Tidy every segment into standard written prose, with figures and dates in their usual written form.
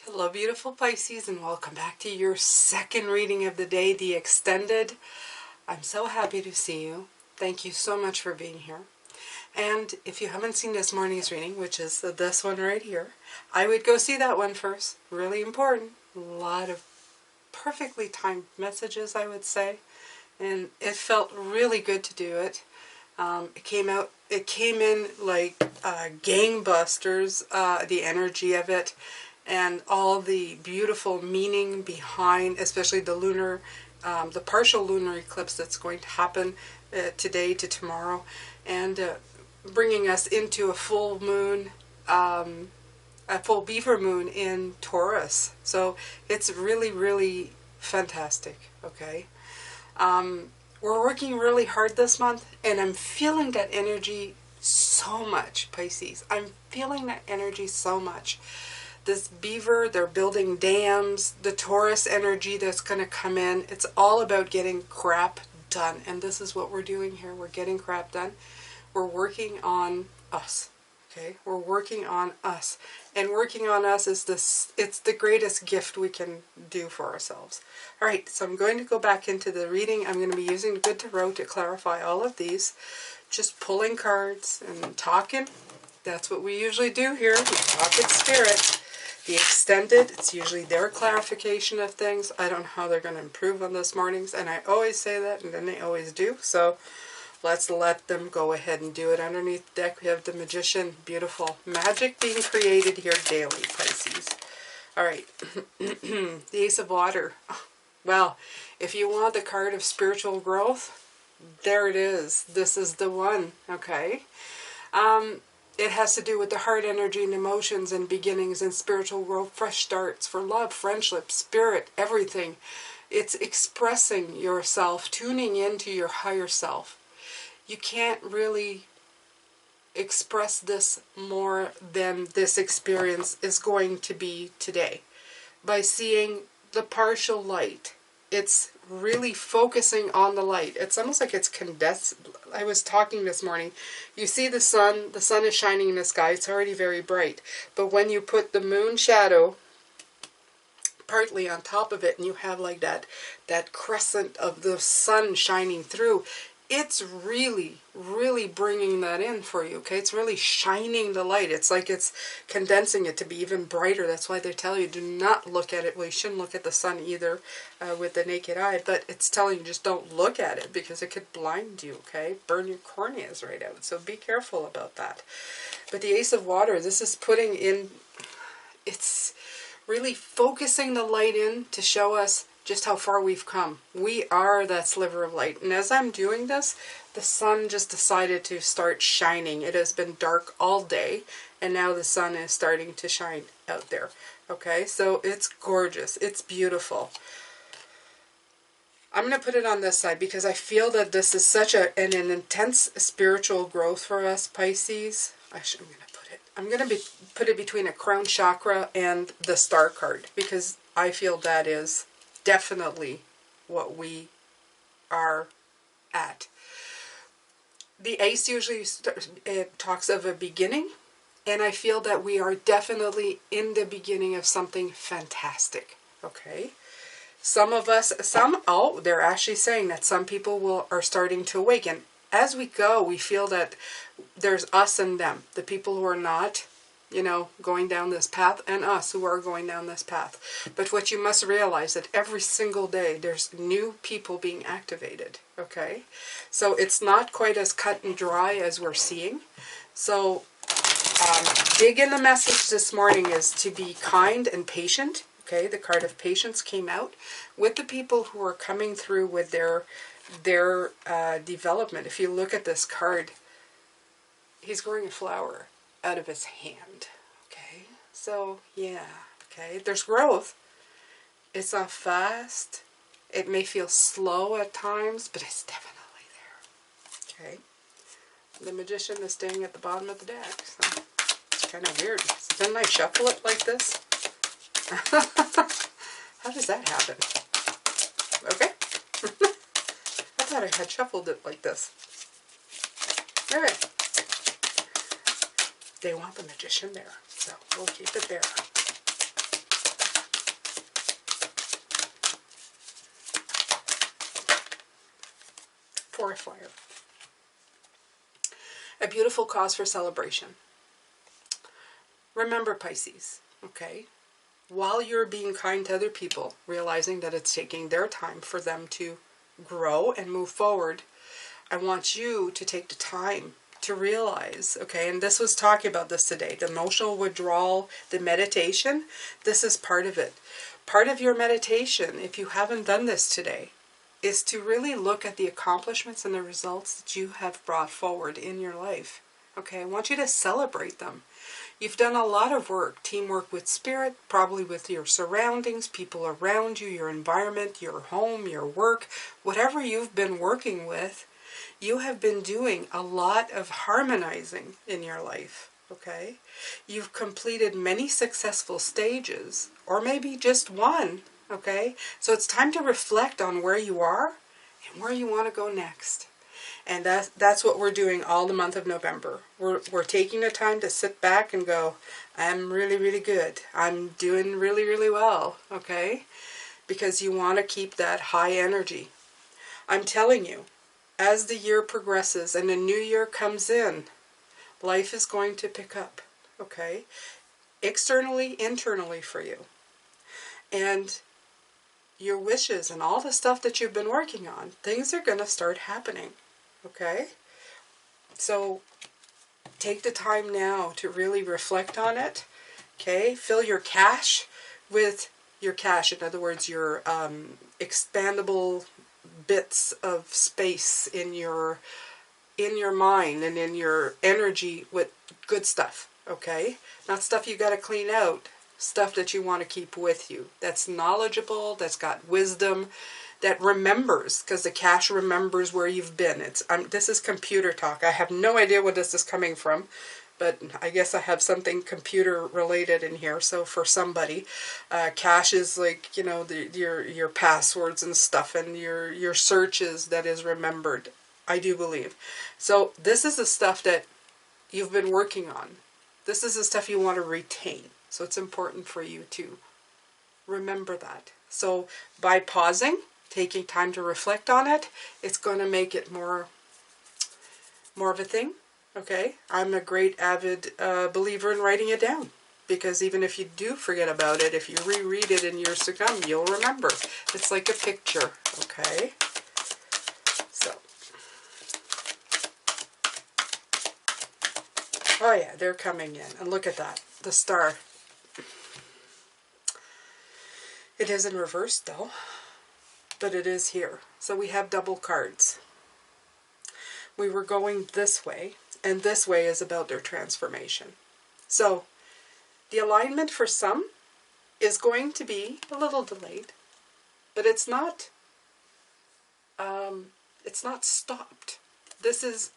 Hello beautiful Pisces, and welcome back to your second reading of the day, the extended. I'm so happy to see you. Thank you so much for being here. And if you haven't seen this morning's reading, which is this one right here, I would go see that one first. Really important. A lot of perfectly timed messages, I would say. And it felt really good to do it. It came in like gangbusters, the energy of it. And all the beautiful meaning behind, especially the partial lunar eclipse that's going to happen today to tomorrow, and bringing us into a full moon, a full beaver moon in Taurus. So it's really, really fantastic, okay? We're working really hard this month, and I'm feeling that energy so much, Pisces. I'm feeling that energy so much. This beaver, they're building dams, the Taurus energy that's going to come in. It's all about getting crap done. And this is what we're doing here. We're getting crap done. We're working on us. Okay? We're working on us. And working on us is it's the greatest gift we can do for ourselves. All right, so I'm going to go back into the reading. I'm going to be using the Good Tarot to clarify all of these. Just pulling cards and talking. That's what we usually do here. We talk in spirit. The extended, it's usually their clarification of things. I don't know how they're going to improve on this mornings, and I always say that, and then they always do. So let's let them go ahead and do it. Underneath the deck, we have the Magician. Beautiful magic being created here daily, Pisces. All right, the Ace of Water. Well, if you want the card of spiritual growth, there it is. This is the one, okay? It has to do with the heart energy and emotions and beginnings and spiritual growth, fresh starts for love, friendship, spirit, everything. It's expressing yourself, tuning into your higher self. You can't really express this more than this experience is going to be today. By seeing the partial light, it's really focusing on the light. It's almost like it's condensed. I was talking this morning. You see the sun is shining in the sky. It's already very bright. But when you put the moon shadow partly on top of it, and you have like that crescent of the sun shining through, it's really, really bringing that in for you, okay? It's really shining the light. It's like it's condensing it to be even brighter. That's why they tell you do not look at it. Well, you shouldn't look at the sun either with the naked eye, but it's telling you just don't look at it because it could blind you, okay? Burn your corneas right out. So be careful about that. But the Ace of Water, this is putting in, it's really focusing the light in to show us just how far we've come. We are that sliver of light. And as I'm doing this, the sun just decided to start shining. It has been dark all day, and now the sun is starting to shine out there. Okay, so it's gorgeous. It's beautiful. I'm going to put it on this side because I feel that this is such an intense spiritual growth for us, Pisces. Actually, I'm going to put it between a crown chakra and the star card because I feel that is definitely what we are at. The ace usually talks of a beginning, and I feel that we are definitely in the beginning of something fantastic, okay? Some of us, they're actually saying that some people are starting to awaken. As we go, we feel that there's us and them, the people who are not, going down this path, and us who are going down this path. But what you must realize that every single day there's new people being activated, okay? So it's not quite as cut and dry as we're seeing. So big in the message this morning is to be kind and patient, okay? The card of patience came out with the people who are coming through with their development. If you look at this card, he's growing a flower out of his hand, okay? So, yeah, okay? There's growth. It's not fast. It may feel slow at times, but it's definitely there, okay? The Magician is staying at the bottom of the deck, so it's kind of weird. So didn't I shuffle it like this? How does that happen? Okay. I thought I had shuffled it like this. All right. They want the Magician there, so we'll keep it there. Four of Fire. A beautiful cause for celebration. Remember, Pisces, okay? While you're being kind to other people, realizing that it's taking their time for them to grow and move forward, I want you to take the time to realize, okay, and this was talking about this today, the emotional withdrawal, the meditation, this is part of it. Part of your meditation, if you haven't done this today, is to really look at the accomplishments and the results that you have brought forward in your life. Okay, I want you to celebrate them. You've done a lot of work, teamwork with spirit, probably with your surroundings, people around you, your environment, your home, your work, whatever you've been working with, you have been doing a lot of harmonizing in your life, okay? You've completed many successful stages, or maybe just one, okay? So it's time to reflect on where you are and where you want to go next. And that's what we're doing all the month of November. We're taking the time to sit back and go, I'm really, really good. I'm doing really, really well, okay? Because you want to keep that high energy. I'm telling you, as the year progresses and a new year comes in, life is going to pick up, okay? Externally, internally for you. And your wishes and all the stuff that you've been working on, things are going to start happening, okay? So take the time now to really reflect on it, okay? Fill your cache with your cache. In other words, your expandable bits of space in your mind and in your energy with good stuff, okay? Not stuff you got to clean out, stuff that you want to keep with you, that's knowledgeable, that's got wisdom, that remembers, because the cache remembers where you've been. This is computer talk. I have no idea where this is coming from, but I guess I have something computer related in here. So for somebody, cache is like, you know, your passwords and stuff, and your searches that is remembered, I do believe. So this is the stuff that you've been working on. This is the stuff you want to retain. So it's important for you to remember that. So by pausing, taking time to reflect on it, it's going to make it more of a thing. Okay, I'm a great avid believer in writing it down, because even if you do forget about it, if you reread it in years to come, you'll remember. It's like a picture, okay? So, oh yeah, they're coming in, and look at that, the star. It is in reverse though, but it is here. So we have double cards. We were going this way, and this way is about their transformation. So the alignment for some is going to be a little delayed, but it's not stopped. This is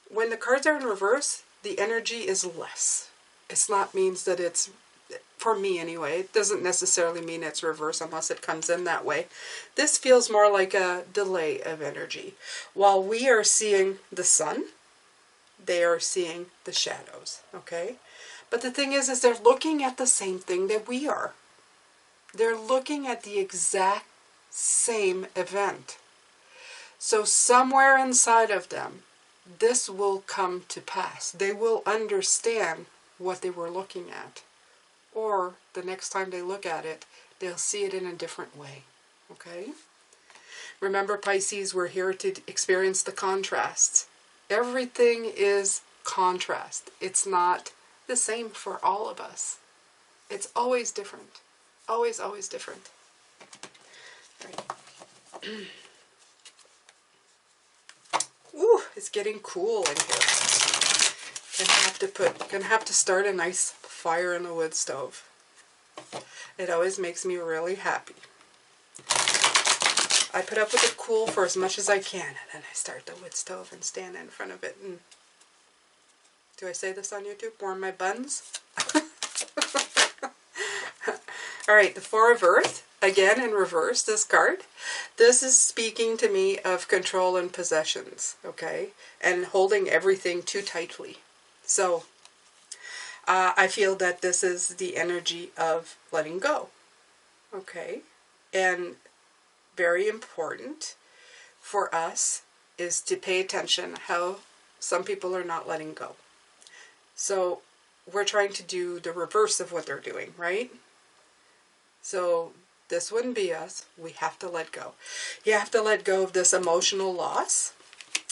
when the cards are in reverse, the energy is less. It's not means that it's, for me anyway, it doesn't necessarily mean it's reverse unless it comes in that way. This feels more like a delay of energy. While we are seeing the sun, they are seeing the shadows, okay? But the thing is they're looking at the same thing that we are. They're looking at the exact same event. So somewhere inside of them, this will come to pass. They will understand what they were looking at. Or the next time they look at it, they'll see it in a different way. Okay? Remember, Pisces, we're here to experience the contrasts. Everything is contrast. It's not the same for all of us. It's always different. Always, always different. All right. Ooh, it's getting cool in here. Gonna have to start a nice fire in the wood stove. It always makes me really happy. I put up with the cool for as much as I can, and then I start the wood stove and stand in front of it and, do I say this on YouTube? Warm my buns? Alright, the Four of Earth, again in reverse, this card. This is speaking to me of control and possessions, okay? And holding everything too tightly. So, I feel that this is the energy of letting go, okay? And very important, for us is to pay attention how some people are not letting go. So we're trying to do the reverse of what they're doing, right? So this wouldn't be us. We have to let go. You have to let go of this emotional loss.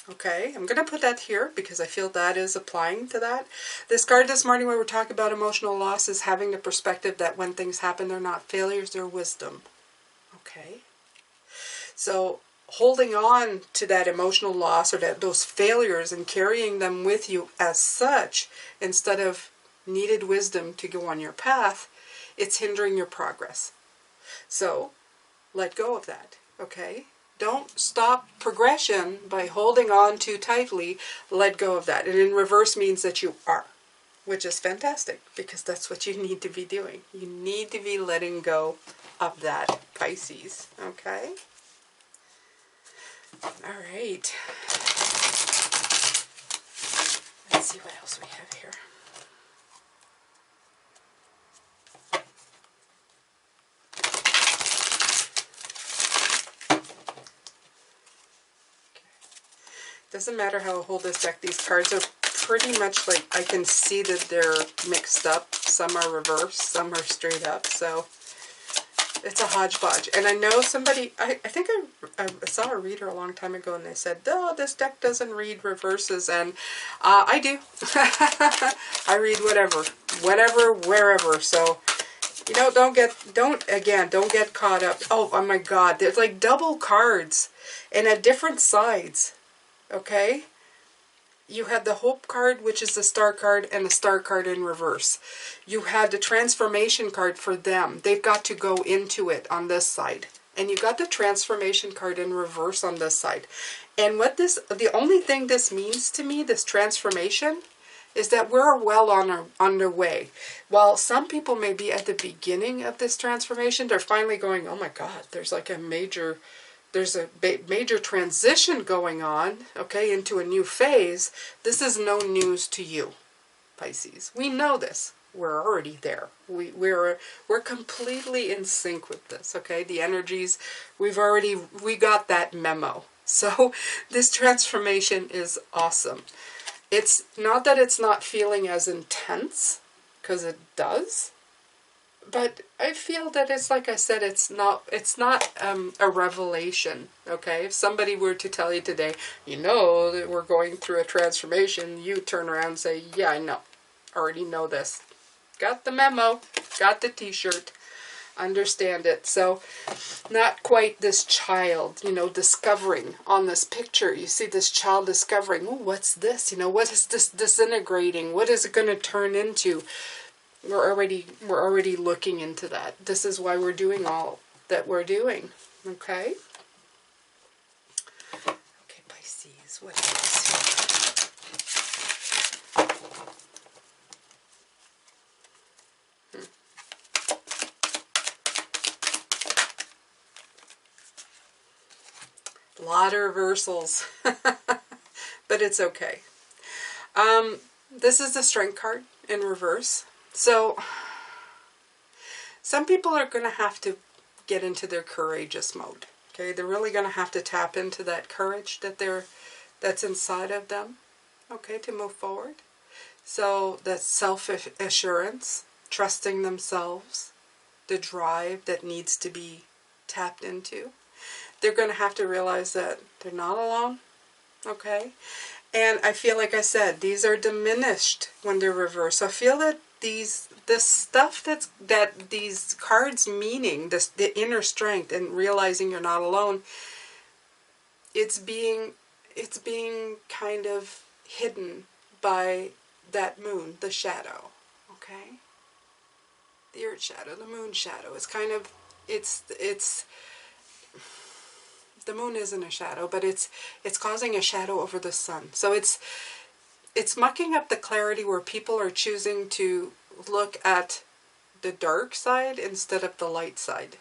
Okay, I'm going to put that here because I feel that is applying to that. This card this morning where we're talking about emotional loss is having the perspective that when things happen, they're not failures, they're wisdom. Okay, so holding on to that emotional loss or those failures and carrying them with you as such, instead of needed wisdom to go on your path, it's hindering your progress. So let go of that, okay? Don't stop progression by holding on too tightly. Let go of that. And in reverse means that you are, which is fantastic because that's what you need to be doing. You need to be letting go of that, Pisces, okay? All right. Let's see what else we have here. Doesn't matter how I hold this deck, these cards are pretty much like, I can see that they're mixed up. Some are reversed, some are straight up, so it's a hodgepodge. And I know somebody, I think I saw a reader a long time ago and they said, oh, this deck doesn't read reverses, and I do. I read whatever, whenever, wherever, so you know, don't get caught up. Oh my God, there's like double cards and at different sides. Okay, you had the Hope card, which is the Star card, and the Star card in reverse. You had the Transformation card for them. They've got to go into it on this side. And you got the Transformation card in reverse on this side. And what the only thing this means to me, this transformation, is that we're well on their way. While some people may be at the beginning of this transformation, they're finally going, oh my God, there's like a major transition going on, okay, into a new phase. This is no news to you, Pisces. We know this. We're already there. We're completely in sync with this, okay? The energies, we got that memo. So this transformation is awesome. It's not that it's not feeling as intense, because it does. But I feel that it's, like I said, it's not a revelation, okay? If somebody were to tell you today, you know that we're going through a transformation, you turn around and say, yeah, I know. Already know this. Got the memo. Got the t-shirt. Understand it. So, not quite this child, you know, discovering on this picture. You see this child discovering, oh, what's this? You know, what is this disintegrating? What is it going to turn into? We're already looking into that. This is why we're doing all that we're doing. Okay? Okay, Pisces, what else here? A lot of reversals. But it's okay. This is the Strength card in reverse. So, some people are going to have to get into their courageous mode. Okay, they're really going to have to tap into that courage that's inside of them. Okay, to move forward. So that's self-assurance, trusting themselves, the drive that needs to be tapped into. They're going to have to realize that they're not alone. Okay, and I feel like I said, these are diminished when they're reversed. So I feel that this stuff that these cards meaning, the inner strength and realizing you're not alone, it's being kind of hidden by that moon, the shadow. Okay, the earth shadow, the moon shadow. It's kind of it's the moon isn't a shadow, but it's causing a shadow over the sun. So it's mucking up the clarity where people are choosing to look at the dark side instead of the light side.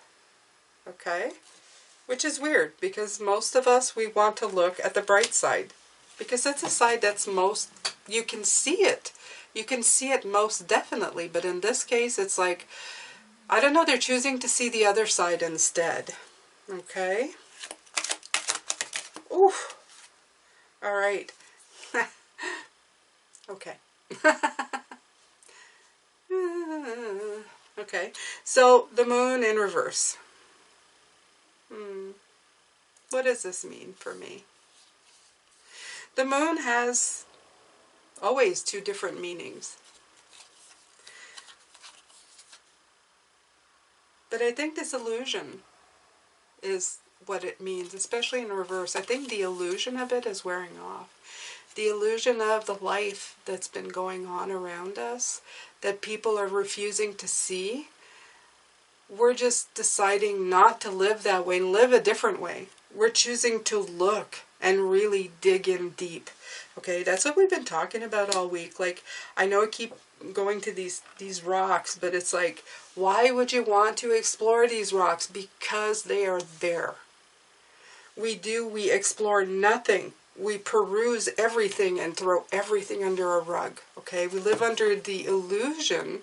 Okay? Which is weird, because most of us, we want to look at the bright side. Because that's the side that's most, you can see it. You can see it most definitely. But in this case, it's like, I don't know, they're choosing to see the other side instead. Okay? All right. Okay. Okay. So the moon in reverse. What does this mean for me? The moon has always two different meanings. But I think this illusion is what it means, especially in reverse. I think the illusion of it is wearing off. The illusion of the life that's been going on around us, that people are refusing to see. We're just deciding not to live that way and live a different way. We're choosing to look and really dig in deep. Okay, that's what we've been talking about all week. Like, I know I keep going to these rocks, but it's like, why would you want to explore these rocks? Because they are there. We explore nothing. We peruse everything and throw everything under a rug. Okay, we live under the illusion.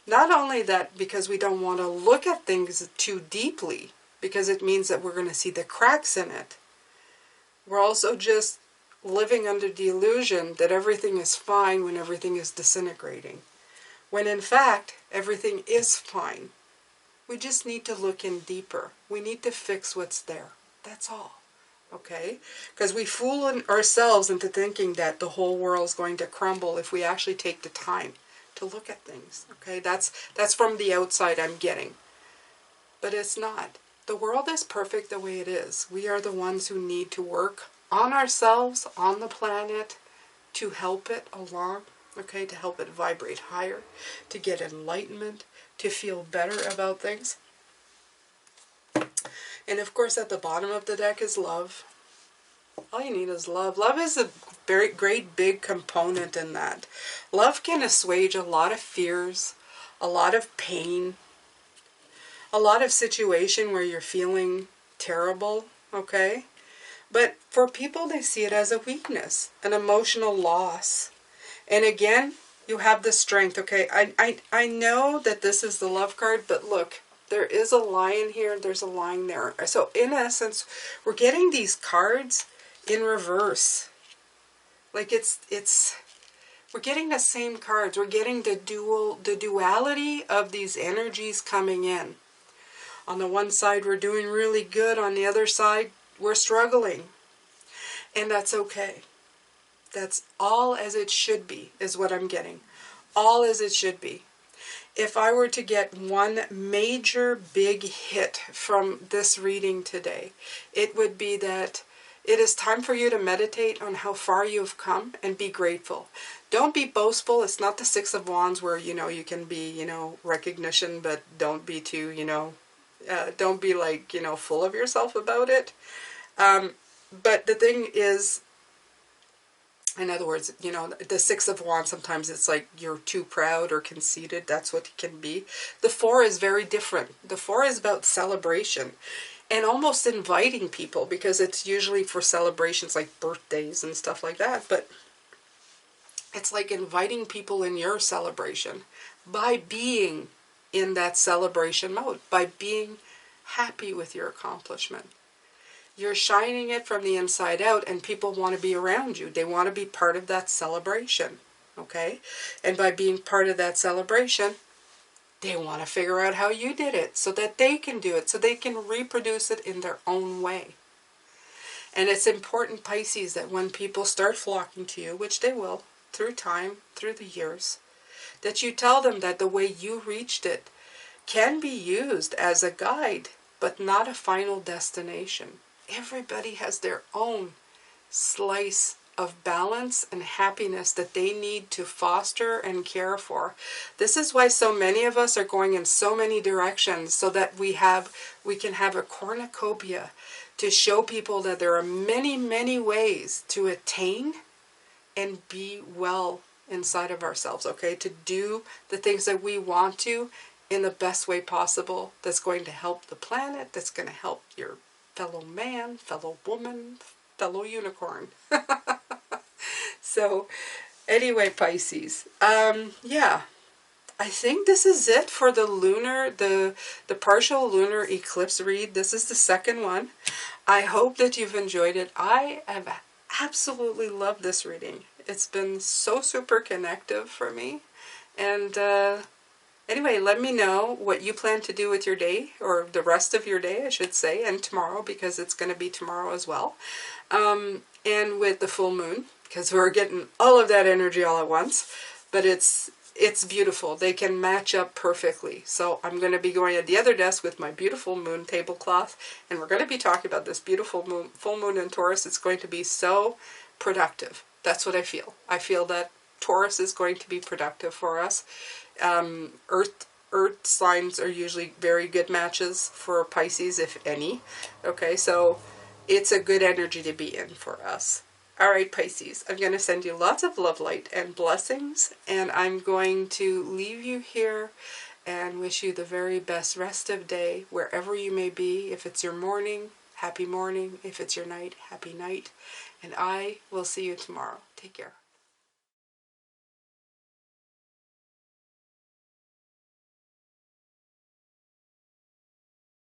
Not only that, because we don't want to look at things too deeply, because it means that we're going to see the cracks in it. We're also just living under the illusion that everything is fine when everything is disintegrating. When in fact, everything is fine. We just need to look in deeper. We need to fix what's there. That's all. Okay? Because we fool ourselves into thinking that the whole world is going to crumble if we actually take the time to look at things. Okay? That's from the outside I'm getting. But it's not. The world is perfect the way it is. We are the ones who need to work on ourselves, on the planet, to help it along, okay, to help it vibrate higher, to get enlightenment, to feel better about things. And of course at the bottom of the deck is love. All you need is love. Love is a very great big component in that. Love can assuage a lot of fears, a lot of pain, a lot of situation where you're feeling terrible, okay? But for people, they see it as a weakness, an emotional loss. And again, you have the strength, okay? I know that this is the love card, but look, there is a lion here, there's a lion there. So in essence, we're getting these cards in reverse. Like we're getting the same cards. We're getting the duality of these energies coming in. On the one side, we're doing really good. On the other side, we're struggling. And that's okay. That's all as it should be, is what I'm getting. All as it should be. If I were to get one major big hit from this reading today, it would be that it is time for you to meditate on how far you've come and be grateful. Don't be boastful. It's not the Six of Wands where, you can be, recognition, but don't be too, don't be like, full of yourself about it. But the thing is, in other words, the Six of Wands, sometimes it's like you're too proud or conceited. That's what it can be. The Four is very different. The Four is about celebration and almost inviting people, because it's usually for celebrations like birthdays and stuff like that. But it's like inviting people in your celebration by being in that celebration mode, by being happy with your accomplishment. You're shining it from the inside out, and people want to be around you. They want to be part of that celebration, okay? And by being part of that celebration, they want to figure out how you did it so that they can do it, so they can reproduce it in their own way. And it's important, Pisces, that when people start flocking to you, which they will, through time, through the years, that you tell them that the way you reached it can be used as a guide, but not a final destination. Everybody has their own slice of balance and happiness that they need to foster and care for. This is why so many of us are going in so many directions, so that we can have a cornucopia to show people that there are many, many ways to attain and be well inside of ourselves, okay? To do the things that we want to in the best way possible, that's going to help the planet, that's going to help your fellow man, fellow woman, fellow unicorn. So, anyway, Pisces, yeah, I think this is it for the lunar, the partial lunar eclipse read. This is the second one. I hope that you've enjoyed it. I have absolutely love this reading. It's been so super connective for me. And anyway, let me know what you plan to do with your day, or the rest of your day, I should say, and tomorrow, because it's going to be tomorrow as well. And with the full moon, because we're getting all of that energy all at once. But it's beautiful. They can match up perfectly. So I'm going to be going at the other desk with my beautiful moon tablecloth, and we're going to be talking about this beautiful moon, full moon in Taurus. It's going to be so productive. That's what I feel. I feel that Taurus is going to be productive for us. Earth signs are usually very good matches for Pisces, if any. Okay, so it's a good energy to be in for us. Alright, Pisces, I'm going to send you lots of love, light, and blessings, and I'm going to leave you here and wish you the very best rest of day, wherever you may be. If it's your morning, happy morning. If it's your night, happy night. And I will see you tomorrow. Take care.